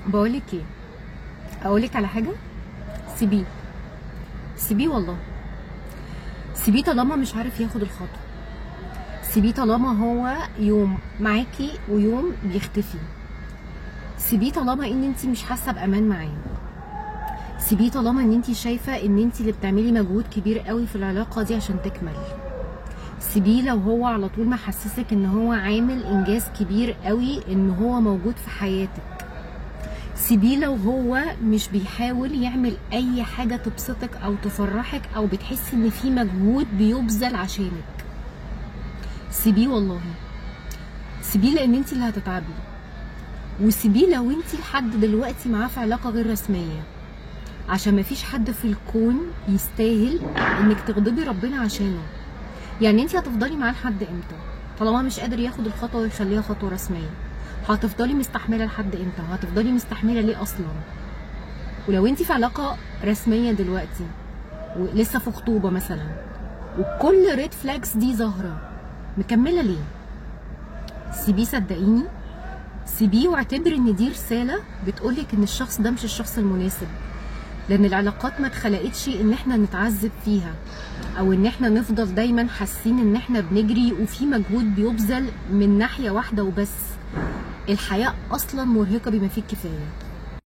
بقولك ايه، اقولك على حاجه. سيبيه، سيبيه والله. سيبيه طالما مش عارف ياخد الخطوه. سيبيه طالما هو يوم معاكي ويوم بيختفي. سيبيه طالما ان انت مش حاسه بامان معاه. سيبيه طالما ان انت شايفه ان انت اللي بتعملي مجهود كبير قوي في العلاقه دي عشان تكمل. سيبيه لو هو على طول محسسك ان هو عامل انجاز كبير قوي ان هو موجود في حياتك. سيبيه لو هو مش بيحاول يعمل اي حاجه تبسطك او تفرحك او بتحسي ان في مجهود بيبذل عشانك. سيبيه والله. سيبيه لان انت اللي هتتعبي. وسيبيه لو انت لحد دلوقتي معاه في علاقه غير رسميه، عشان مفيش حد في الكون يستاهل انك تغضبي ربنا عشانه. يعني انت هتفضلي معاه لحد امتى طالما مش قادر ياخد الخطوه ويخليها خطوه رسميه؟ هتفضلي مستحمله لحد امتى؟ هتفضلي مستحمله ليه اصلا؟ ولو انت في علاقه رسميه دلوقتي ولسه في خطوبه مثلا وكل ريد فلاجز دي ظاهره، مكمله ليه؟ سيبيه، صدقيني. سيبيه واعتبري ان دي رساله بتقولك ان الشخص ده مش الشخص المناسب. لان العلاقات ما اتخلقتش ان احنا نتعذب فيها او ان احنا نفضل دايما حاسين ان احنا بنجري وفي مجهود بيبذل من ناحيه واحده وبس. الحياه اصلا مرهقه بما فيه الكفايه.